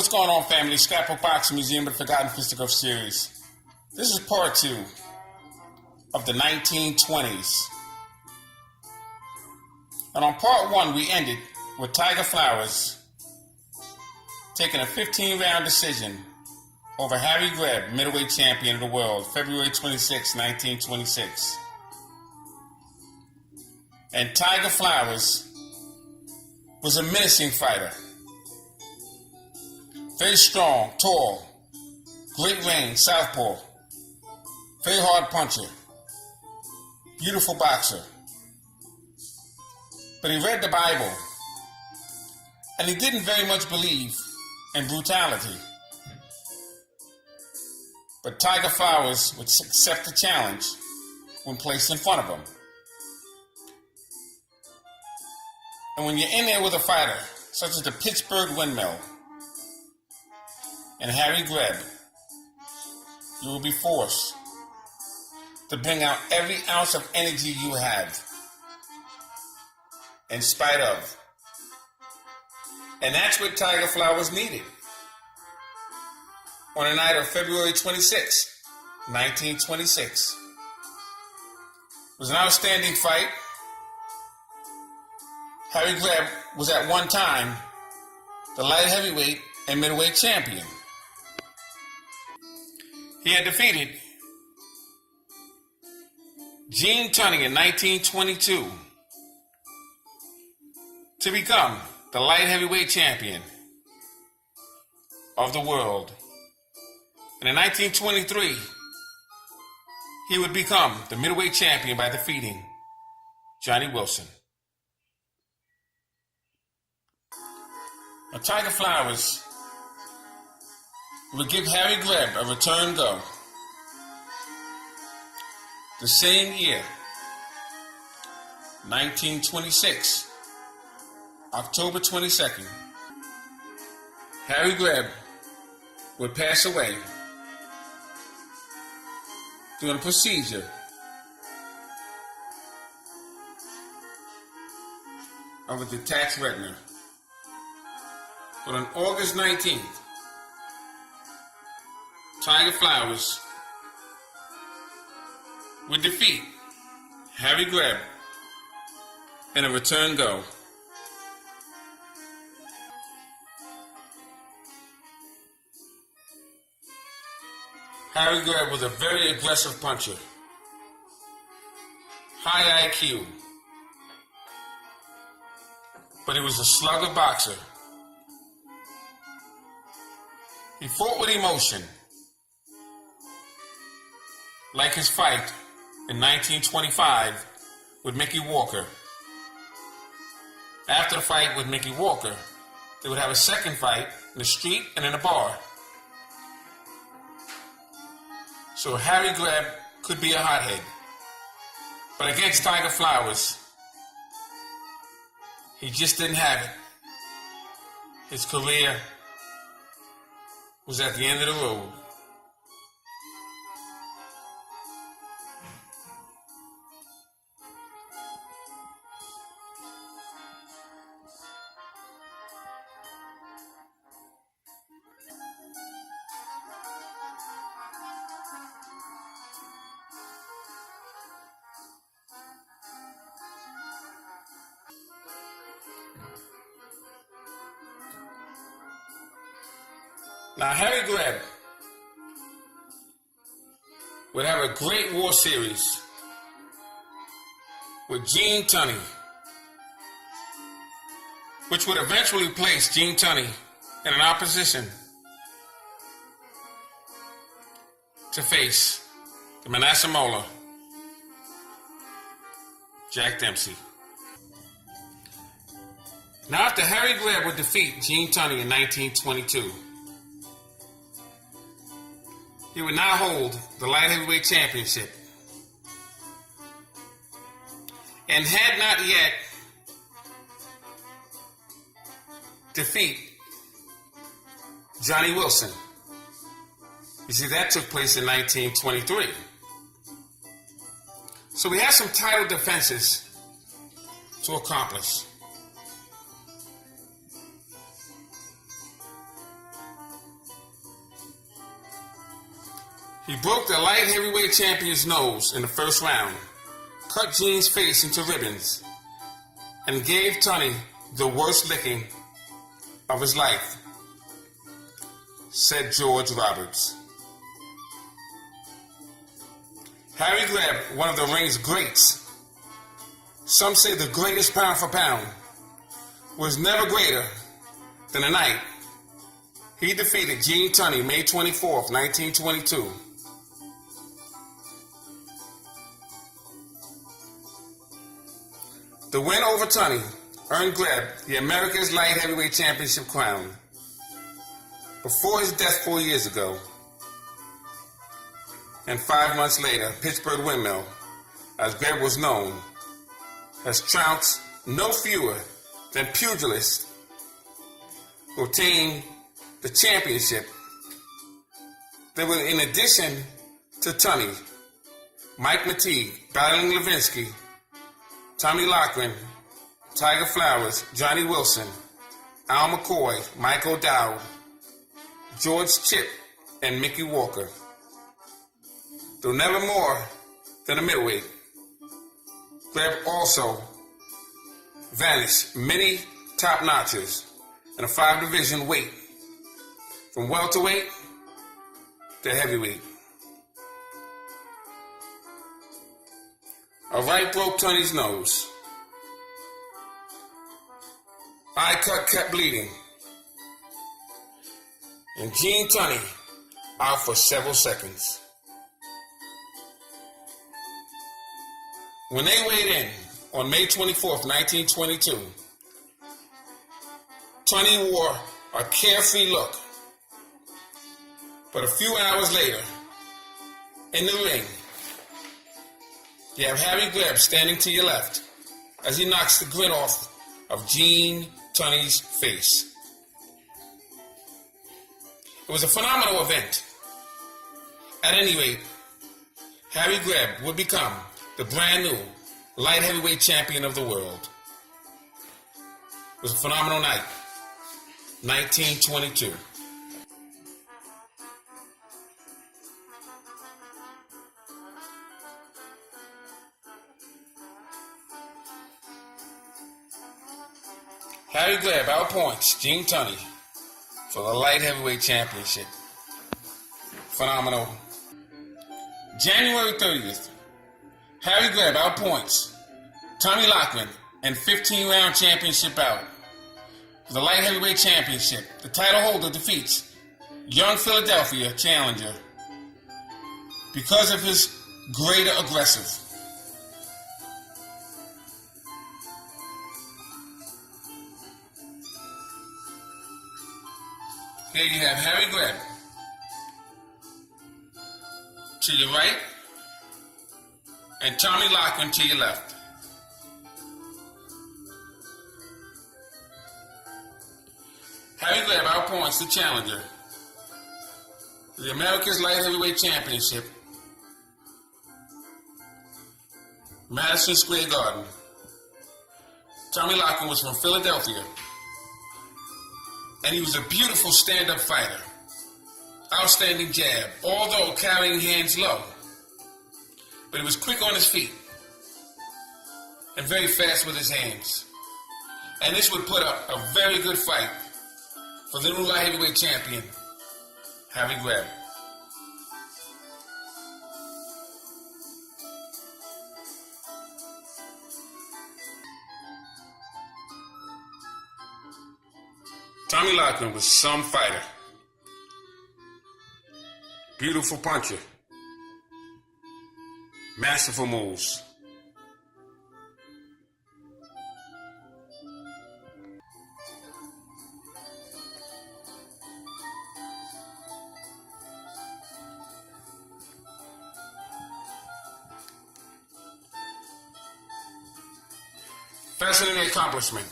What's going on, family? Scrapbook Boxing Museum of the Forgotten Fisticuffs series. This is part 2 of the 1920s. And on part 1, we ended with Tiger Flowers taking a 15-round decision over Harry Greb, middleweight champion of the world, February 26, 1926. And Tiger Flowers was a menacing fighter. Very strong, tall, great range, southpaw, very hard puncher, beautiful boxer. But he read the Bible, and he didn't very much believe in brutality. But Tiger Flowers would accept the challenge when placed in front of him. And when you're in there with a fighter, such as the Pittsburgh Windmill and Harry Greb, you will be forced to bring out every ounce of energy you have, in spite of. And that's what Tiger Flowers needed. On the night of February 26, 1926. It was an outstanding fight. Harry Greb was at one time the light heavyweight and middleweight champion. He had defeated Gene Tunney in 1922 to become the light heavyweight champion of the world. And in 1923, he would become the middleweight champion by defeating Johnny Wilson. Now, Tiger Flowers would give Harry Greb a return go. The same year, 1926, October 22nd, Harry Greb would pass away during a procedure of a detached retina. But on August 19th, Tiger Flowers would defeat Harry Greb in a return go. Harry Greb was a very aggressive puncher, high IQ, but he was a slugger boxer. He fought with emotion, like his fight in 1925 with Mickey Walker. After the fight with Mickey Walker, they would have a second fight in the street and in a bar. So Harry Greb could be a hothead. But against Tiger Flowers, he just didn't have it. His career was at the end of the road. Now, Harry Greb would have a great war series with Gene Tunney, which would eventually place Gene Tunney in an opposition to face the Manasseh Molar, Jack Dempsey. Now, after Harry Greb would defeat Gene Tunney in 1922, he would now hold the light heavyweight championship, and had not yet defeat Johnny Wilson. You see, that took place in 1923. So we have some title defenses to accomplish. He broke the light heavyweight champion's nose in the first round, cut Gene's face into ribbons, and gave Tunney the worst licking of his life, said George Roberts. Harry Greb, one of the ring's greats, some say the greatest pound for pound, was never greater than the night he defeated Gene Tunney May 24th, 1922. The win over Tunney earned Greb the America's Light Heavyweight Championship crown. Before his death 4 years ago, and 5 months later, Pittsburgh Windmill, as Greb was known, has trounced no fewer than pugilists who obtained the championship. There were, in addition to Tunney, Mike Mateague, battling Levinsky, Tommy Loughran, Tiger Flowers, Johnny Wilson, Al McCoy, Mike O'Dowd, George Chipp, and Mickey Walker. Though never more than a middleweight, Greb also vanished many top notches in a 5-division weight, from welterweight to heavyweight. A right broke Tunney's nose. Eye cut kept bleeding. And Gene Tunney out for several seconds. When they weighed in on May 24th, 1922, Tunney wore a carefree look. But a few hours later, in the ring, you have Harry Greb standing to your left as he knocks the grin off of Gene Tunney's face. It was a phenomenal event. At any rate, Harry Greb would become the brand new light heavyweight champion of the world. It was a phenomenal night. 1922. Harry Greb outpoints Gene Tunney for the light heavyweight championship. Phenomenal. January 30th, Harry Greb outpoints Tommy Loughran in 15-round championship bout. For the light heavyweight championship, the title holder defeats young Philadelphia challenger because of his greater aggressive. Here you have Harry Greb to your right and Tommy Loughran to your left. Harry Greb outpoints the challenger for the America's Light Heavyweight Championship, Madison Square Garden. Tommy Loughran was from Philadelphia, and he was a beautiful stand-up fighter. Outstanding jab, although carrying hands low. But he was quick on his feet and very fast with his hands. And this would put up a very good fight for the new light heavyweight champion, Harry Greb. Tommy Loughran was some fighter. Beautiful puncher. Masterful moves. Fascinating accomplishment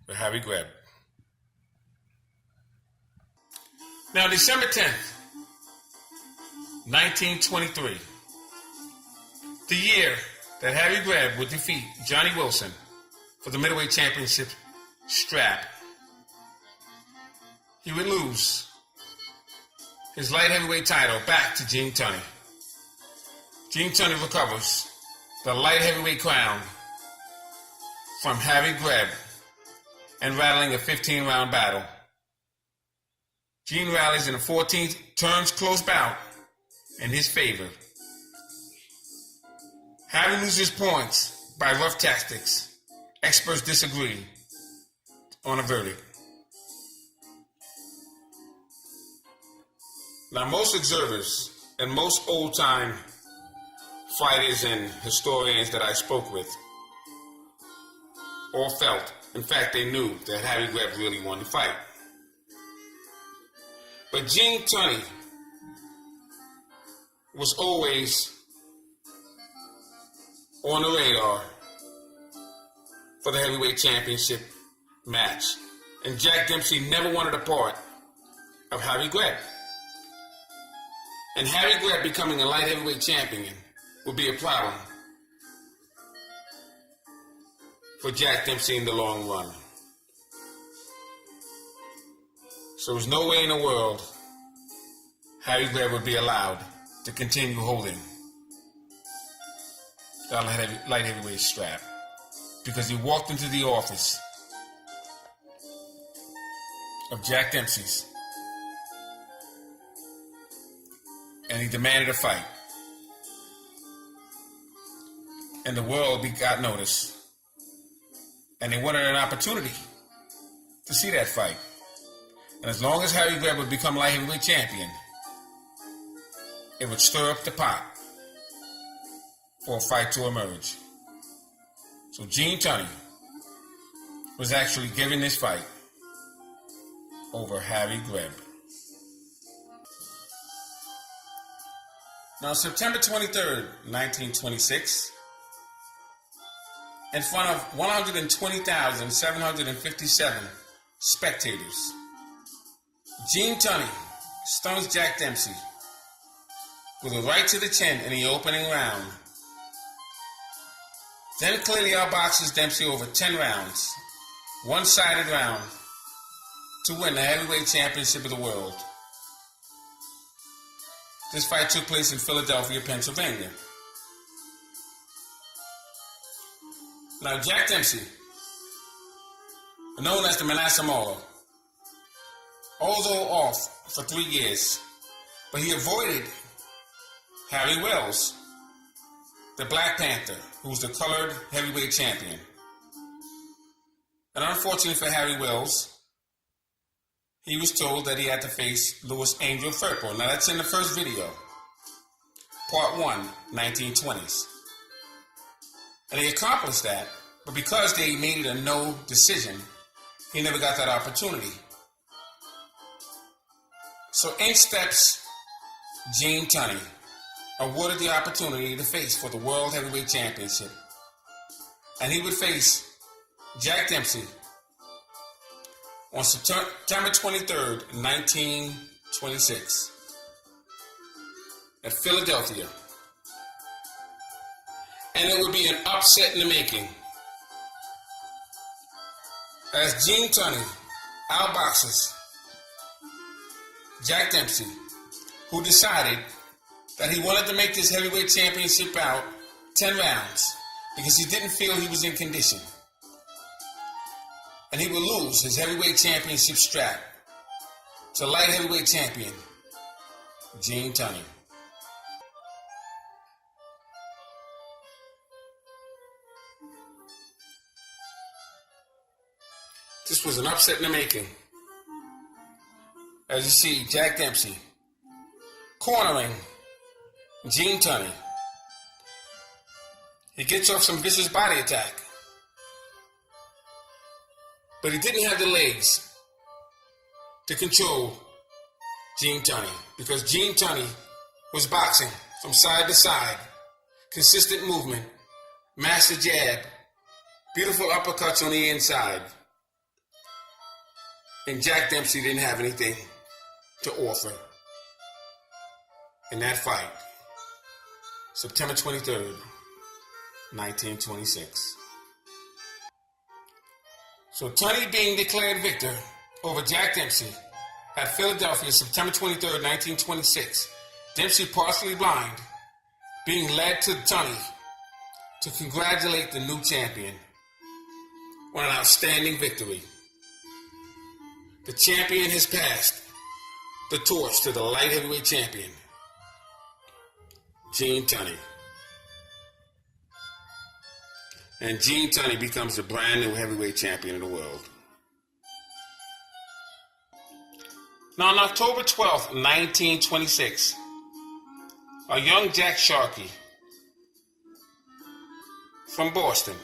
for Harry Greb. Now, December 10th, 1923, the year that Harry Greb would defeat Johnny Wilson for the middleweight championship strap. He would lose his light heavyweight title back to Gene Tunney. Gene Tunney recovers the light heavyweight crown from Harry Greb and rattling a 15-round battle. Gene rallies in the 14th, turns close bout in his favor. Harry loses points by rough tactics. Experts disagree on a verdict. Now, most observers and most old-time fighters and historians that I spoke with all felt, in fact, they knew that Harry Greb really won the fight. But Gene Tunney was always on the radar for the heavyweight championship match. And Jack Dempsey never wanted a part of Harry Greb. And Harry Greb becoming a light heavyweight champion would be a problem for Jack Dempsey in the long run. So there's no way in the world Harry Greb would be allowed to continue holding that light heavyweight strap, because he walked into the office of Jack Dempsey's and he demanded a fight. And the world got notice. And they wanted an opportunity to see that fight. And as long as Harry Greb would become light heavyweight champion, it would stir up the pot for a fight to emerge. So Gene Tunney was actually given this fight over Harry Greb. Now, September 23rd, 1926, in front of 120,757 spectators, Gene Tunney stuns Jack Dempsey with a right to the chin in the opening round. Then clearly outboxes Dempsey over 10 rounds, one-sided round, to win the heavyweight championship of the world. This fight took place in Philadelphia, Pennsylvania. Now, Jack Dempsey, known as the Manasseh Mauler, although off for 3 years, but he avoided Harry Wells, the Black Panther, who's the colored heavyweight champion. And unfortunately for Harry Wells, he was told that he had to face Louis Angel Firpo. Now, that's in the first video, part 1, 1920s. And he accomplished that, but because they made it a no decision, he never got that opportunity. So in steps Gene Tunney, awarded the opportunity to face for the World Heavyweight Championship. And he would face Jack Dempsey on September 23rd, 1926 at Philadelphia. And it would be an upset in the making, as Gene Tunney outboxes Jack Dempsey, who decided that he wanted to make this heavyweight championship bout 10 rounds because he didn't feel he was in condition. And he would lose his heavyweight championship strap to light heavyweight champion Gene Tunney. This was an upset in the making. As you see, Jack Dempsey cornering Gene Tunney. He gets off some vicious body attack, but he didn't have the legs to control Gene Tunney, because Gene Tunney was boxing from side to side, consistent movement, master jab, beautiful uppercuts on the inside. And Jack Dempsey didn't have anything to offer in that fight. September 23rd, 1926. So Tunney being declared victor over Jack Dempsey At Philadelphia, September 23rd, 1926, Dempsey, partially blind, being led to Tunney to congratulate the new champion on an outstanding victory. The champion has passed the torch to the light heavyweight champion, Gene Tunney. And Gene Tunney becomes the brand new heavyweight champion of the world. Now, on October 12th, 1926, a young Jack Sharkey from Boston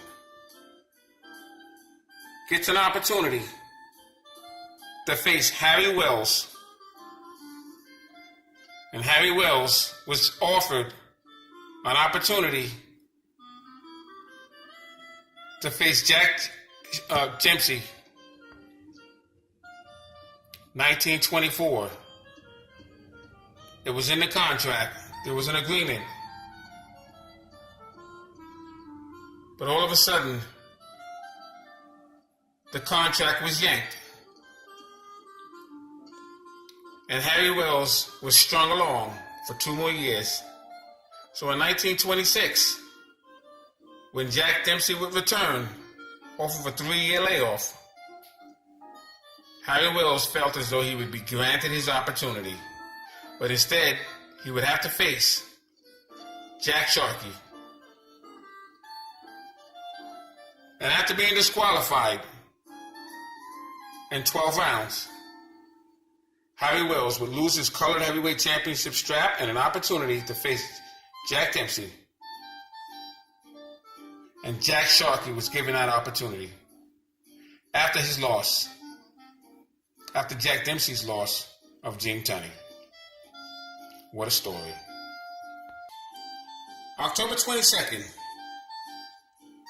gets an opportunity to face Harry Wells. And Harry Wells was offered an opportunity to face Jack Dempsey, 1924. It was in the contract. There was an agreement. But all of a sudden, the contract was yanked. And Harry Wells was strung along for 2 more years. So in 1926, when Jack Dempsey would return off of a 3-year layoff, Harry Wells felt as though he would be granted his opportunity. But instead, he would have to face Jack Sharkey. And after being disqualified in 12 rounds, Harry Wells would lose his colored heavyweight championship strap and an opportunity to face Jack Dempsey. And Jack Sharkey was given that opportunity after his loss, after Jack Dempsey's loss of Gene Tunney. What a story. October 22nd,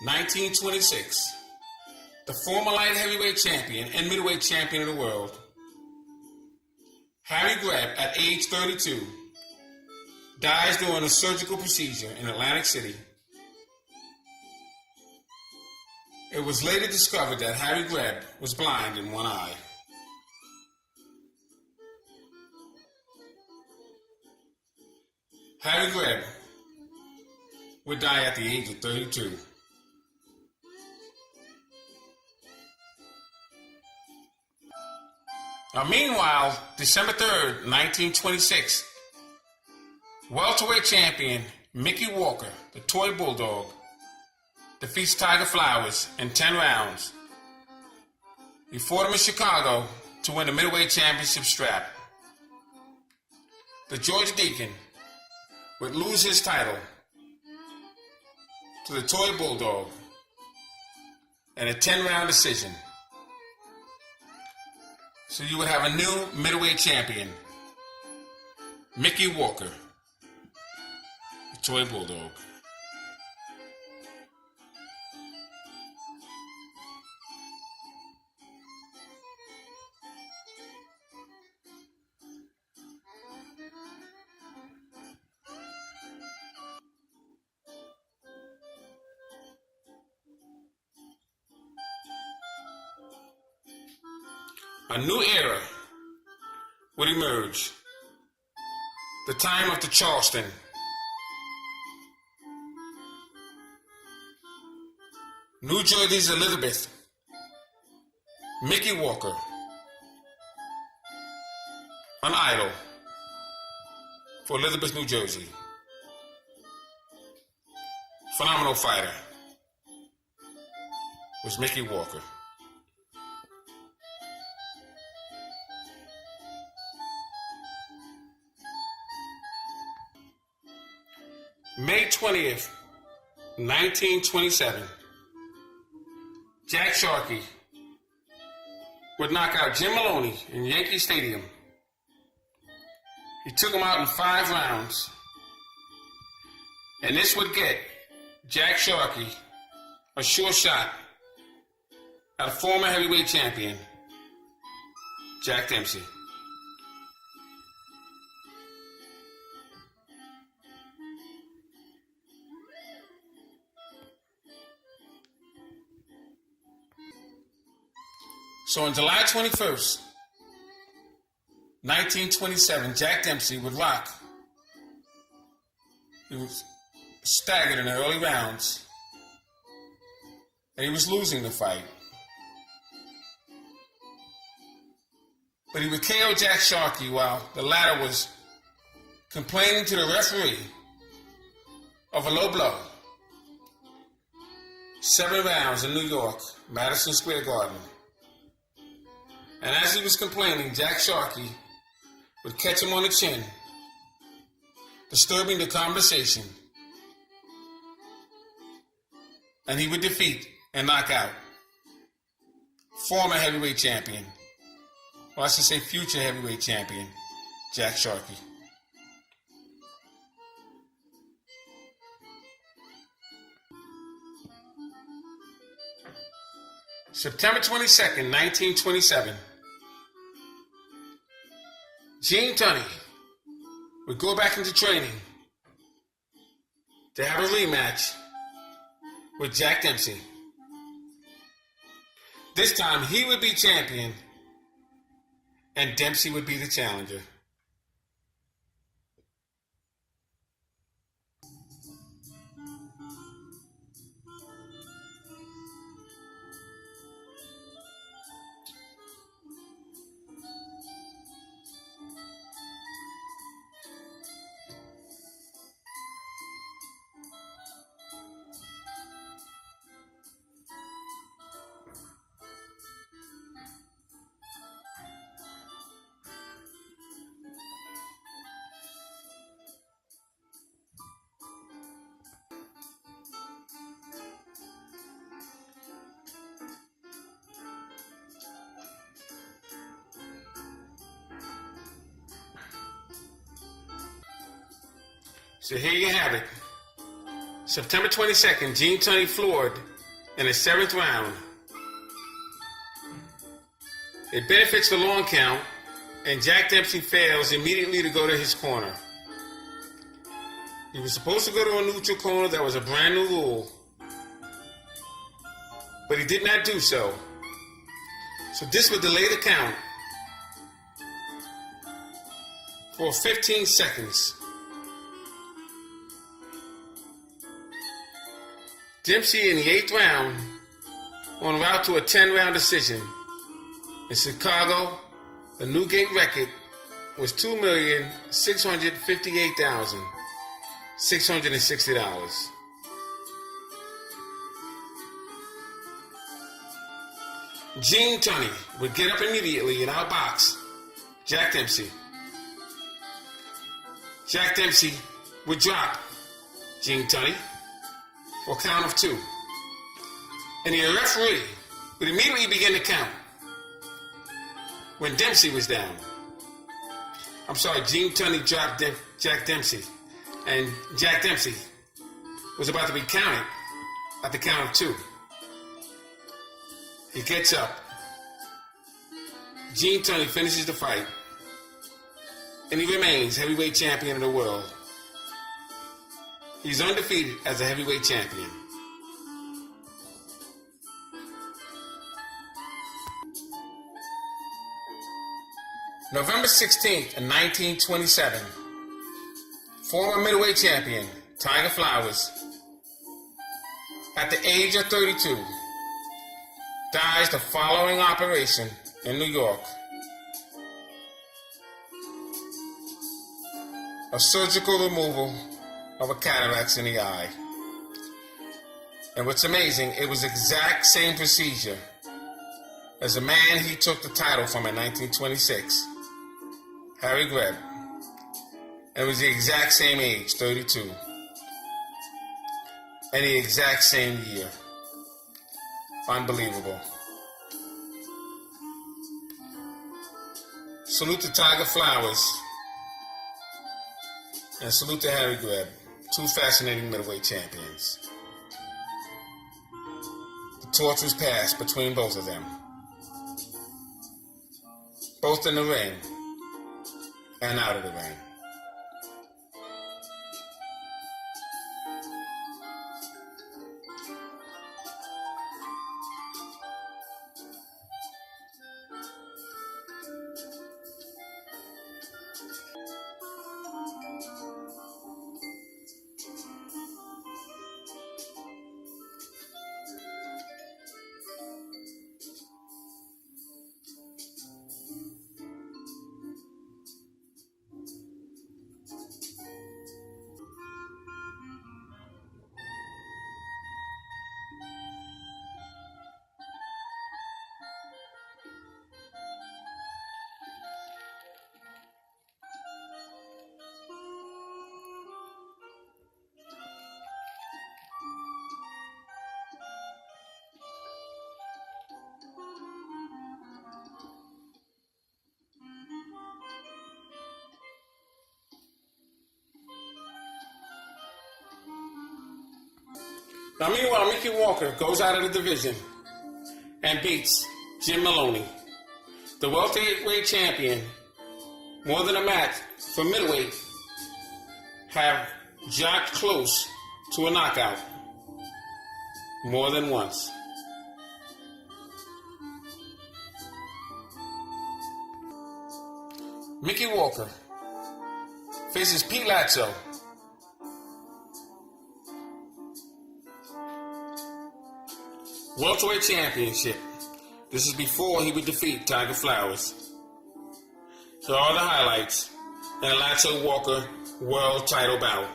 1926, the former light heavyweight champion and middleweight champion of the world, Harry Greb, at age 32, dies during a surgical procedure in Atlantic City. It was later discovered that Harry Greb was blind in one eye. Harry Greb would die at the age of 32. Now, meanwhile, December 3rd, 1926, welterweight champion Mickey Walker, the toy bulldog, defeats Tiger Flowers in 10 rounds. He fought him in Chicago to win the middleweight championship strap. The Georgia Deacon would lose his title to the toy bulldog in a 10-round decision. So you would have a new middleweight champion, Mickey Walker, the toy bulldog. A new era would emerge. The time of the Charleston. New Jersey's Elizabeth. Mickey Walker. An idol for Elizabeth, New Jersey. Phenomenal fighter was Mickey Walker. May 20th, 1927, Jack Sharkey would knock out Jim Maloney in Yankee Stadium. He took him out in 5 rounds. And this would get Jack Sharkey a sure shot at a former heavyweight champion, Jack Dempsey. So on July 21st, 1927, Jack Dempsey would rock. He was staggered in the early rounds, and he was losing the fight. But he would KO Jack Sharkey while the latter was complaining to the referee of a low blow. 7 rounds in New York, Madison Square Garden. And as he was complaining, Jack Sharkey would catch him on the chin, disturbing the conversation, and he would defeat and knock out former heavyweight champion, or I should say future heavyweight champion, Jack Sharkey. September 22nd, 1927, Gene Tunney would go back into training to have a rematch with Jack Dempsey. This time he would be champion and Dempsey would be the challenger. So here you have it. September 22nd, Gene Tunney floored in the 7th round. It benefits the long count, and Jack Dempsey fails immediately to go to his corner. He was supposed to go to a neutral corner. That was a brand new rule. But he did not do so. So this would delay the count for 15 seconds. Dempsey in the 8th round, en route to a 10-round decision. In Chicago, the Newgate record was $2,658,660. Gene Tunney would get up immediately and outbox Jack Dempsey. Jack Dempsey would drop Gene Tunney for a count of 2. And the referee would immediately begin to count when Dempsey was down. I'm sorry, Gene Tunney dropped Jack Dempsey, and Jack Dempsey was about to be counted at the count of 2. He gets up. Gene Tunney finishes the fight, and he remains heavyweight champion of the world. He's undefeated as a heavyweight champion. November 16th, 1927, former middleweight champion Tiger Flowers, at the age of 32, dies the following operation in New York. A surgical removal of a cataract in the eye. And what's amazing, it was the exact same procedure as the man he took the title from in 1926, Harry Greb. And it was the exact same age, 32. And the exact same year. Unbelievable. Salute to Tiger Flowers. And salute to Harry Greb. 2 fascinating middleweight champions. The torch was passed between both of them. Both in the ring and out of the ring. Now, meanwhile, Mickey Walker goes out of the division and beats Jim Maloney. The welterweight champion, more than a match for middleweight, have jocked close to a knockout more than once. Mickey Walker faces Pete Latzo. Welterweight championship. This is before he would defeat Tiger Flowers. Here are the highlights in a Latzo Walker world title bout.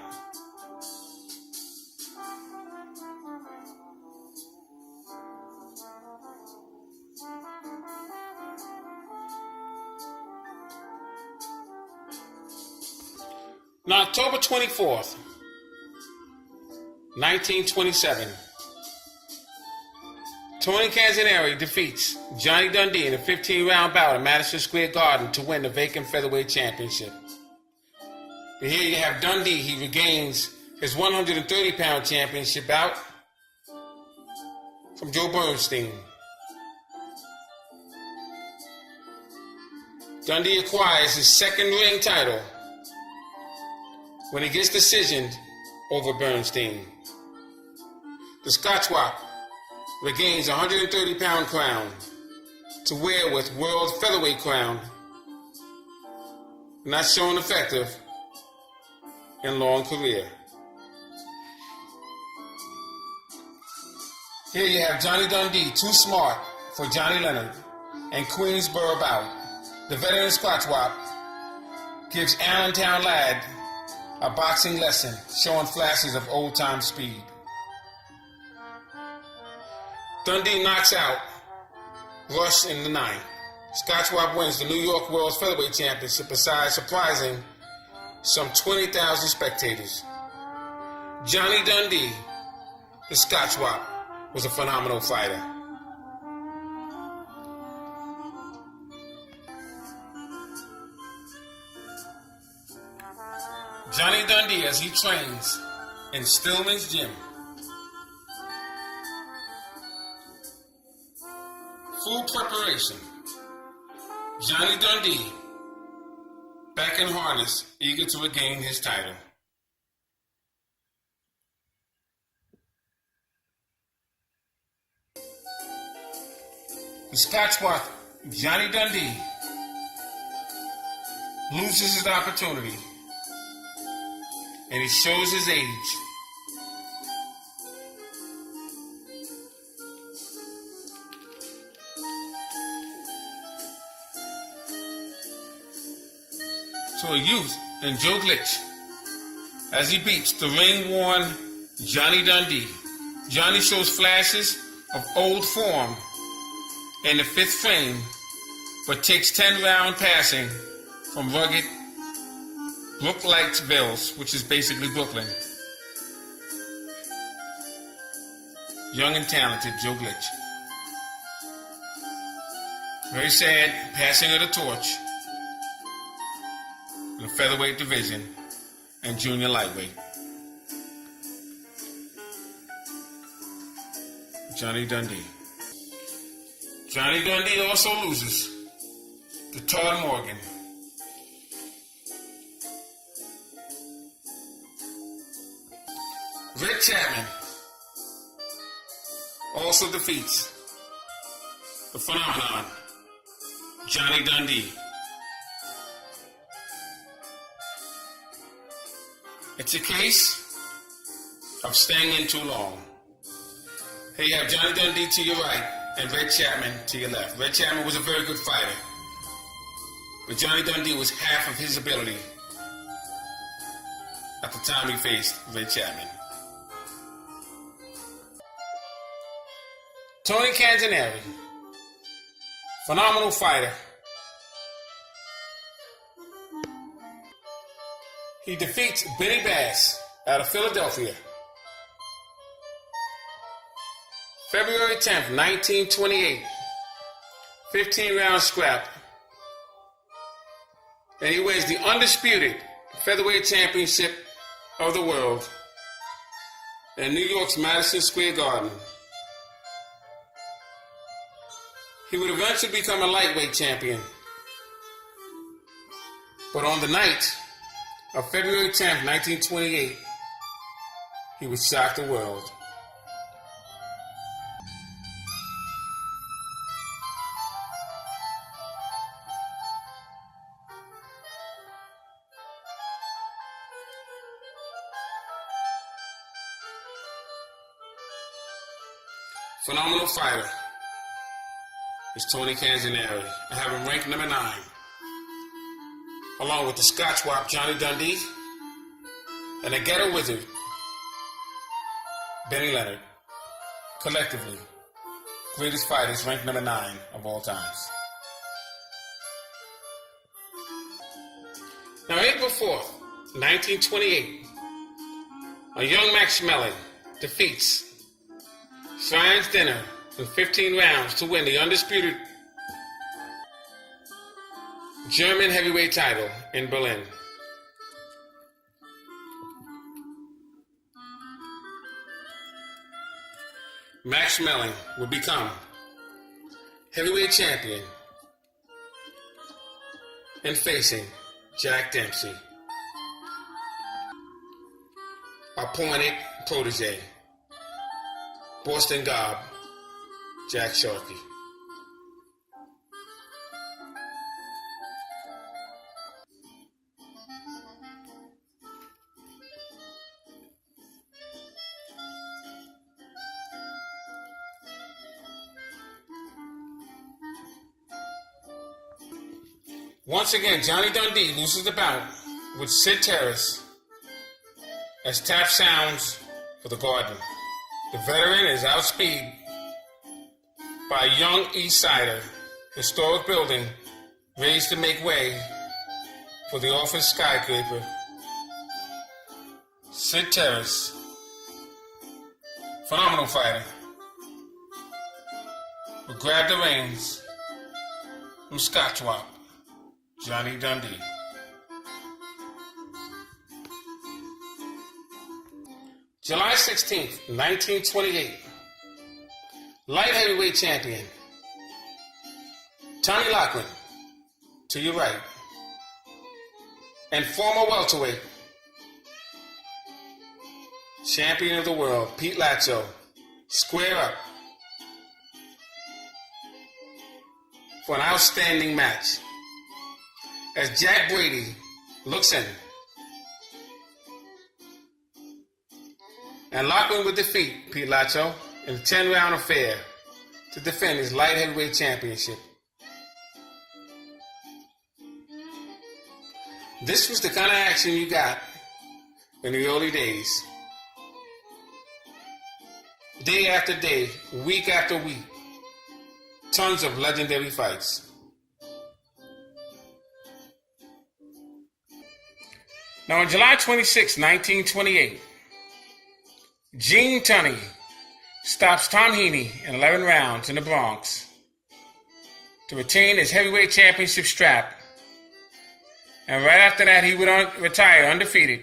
On October 24th, 1927, Tony Canzoneri defeats Johnny Dundee in a 15-round bout at Madison Square Garden to win the vacant featherweight championship. But here you have Dundee. He regains his 130-pound championship bout from Joe Bernstein. Dundee acquires his second ring title when he gets decisioned over Bernstein. The Scotchwop regains a 130-pound crown to wear with world featherweight crown, not shown effective in long career. Here you have Johnny Dundee, Too Smart for Johnny Leonard, and Queensboro bout. The veteran Scotchwop gives Allentown Lad a boxing lesson, showing flashes of old-time speed. Dundee knocks out Rush in the ninth. Scotchwop wins the New York World Featherweight Championship, besides surprising some 20,000 spectators. Johnny Dundee, the Scotchwop, was a phenomenal fighter. Johnny Dundee as he trains in Stillman's gym. Full preparation. Johnny Dundee back in harness, eager to regain his title. The Scotchwop, Johnny Dundee, loses his opportunity, and he shows his age. To a youth in Joe Glitch as he beats the ring-worn Johnny Dundee. Johnny shows flashes of old form in the fifth frame, but takes 10-round passing from rugged Brook-Lights-Bills, which is basically Brooklyn. Young and talented Joe Glitch. Very sad passing of the torch in the featherweight division and junior lightweight. Johnny Dundee. Johnny Dundee also loses to Todd Morgan. Red Chapman also defeats the phenomenon, Johnny Dundee. It's a case of staying in too long. Here you have Johnny Dundee to your right and Red Chapman to your left. Red Chapman was a very good fighter, but Johnny Dundee was half of his ability at the time he faced Red Chapman. Tony Canzoneri, phenomenal fighter. He defeats Benny Bass out of Philadelphia. February 10th, 1928. 15-round scrap. And he wins the undisputed featherweight championship of the world in New York's Madison Square Garden. He would eventually become a lightweight champion. But on the night of February 10th, 1928, he would shock the world. Phenomenal fighter is Tony Canzoneri. I have him ranked number 9, along with the Scotch Wop Johnny Dundee and the Ghetto Wizard Benny Leonard. Collectively, greatest fighters, ranked number 9 of all times. Now, April 4th, 1928, a young Max Schmeling defeats Franz Dinner in 15 rounds to win the undisputed German heavyweight title in Berlin. Max Schmeling would become heavyweight champion and facing Jack Dempsey, appointed protege, Boston Gob, Jack Sharkey. Once again, Johnny Dundee loses the bout with Sid Terrace as tap sounds for the Garden. The veteran is outspeed by a young East Sider, historic building raised to make way for the office skyscraper. Sid Terrace, phenomenal fighter, will grab the reins from Scotch Wop Johnny Dundee. July 16th, 1928, light heavyweight champion Tommy Loughlin, to your right, and former welterweight champion of the world Pete Latzo square up for an outstanding match as Jack Brady looks in. And Loughlin would defeat Pete Latzo in a 10-round affair to defend his light heavyweight championship. This was the kind of action you got in the early days. Day after day, week after week, tons of legendary fights. Now on July 26, 1928, Gene Tunney stops Tom Heaney in 11 rounds in the Bronx to retain his heavyweight championship strap. And right after that, he would retire undefeated.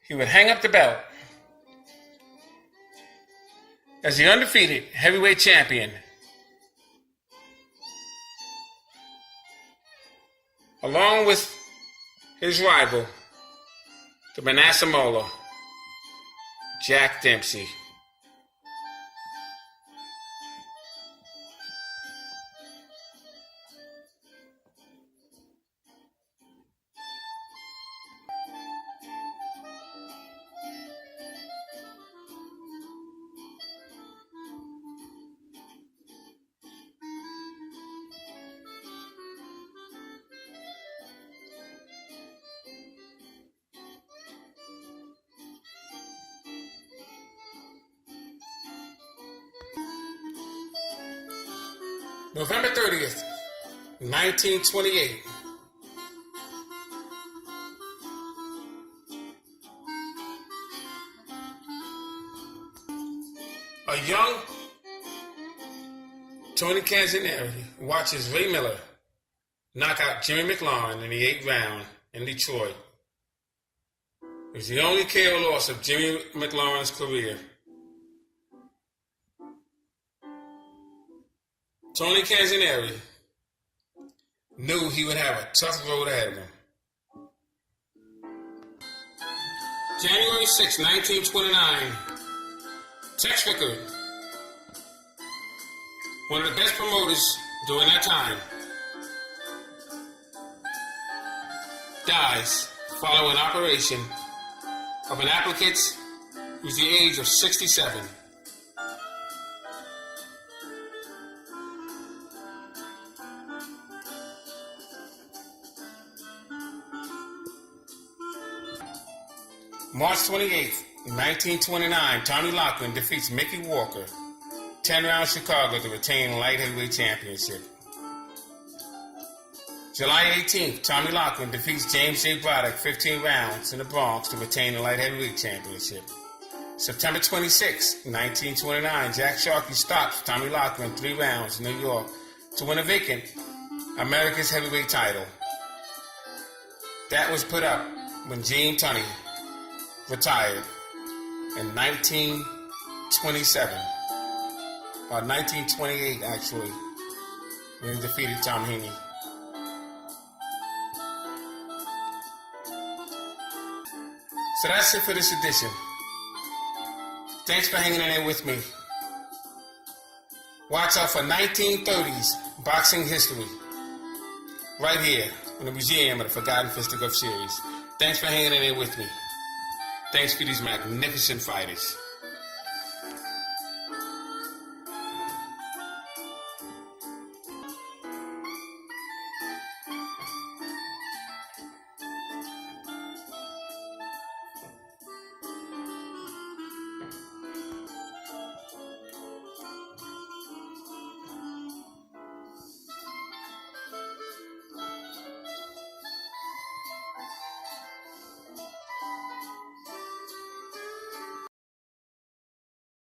He would hang up the belt as the undefeated heavyweight champion, along with his rival, the Manasseh Mauler, Jack Dempsey. November 30th, 1928. A young Tony Canzoneri watches Ray Miller knock out Jimmy McLaurin in the 8th round in Detroit. It was the only KO loss of Jimmy McLaurin's career. Tony Canzoneri knew he would have a tough road ahead of him. January 6, 1929, Tex Rickard, one of the best promoters during that time, dies following an operation of an applicant who's the age of 67. March 28, 1929, Tommy Loughran defeats Mickey Walker, 10 rounds Chicago to retain light heavyweight championship. July 18th, Tommy Loughran defeats James J. Braddock 15 rounds in the Bronx to retain the light heavyweight championship. September 26, 1929, Jack Sharkey stops Tommy Loughran 3 rounds in New York to win a vacant America's heavyweight title. That was put up when Gene Tunney retired in 1927, or 1928 actually, when he defeated Tom Heaney. So that's it for this edition. Thanks for hanging in there with me. Watch out for 1930s boxing history right here in the Museum of the Forgotten Fisticuffs series. Thanks for hanging in there with me. Thanks for these magnificent fighters.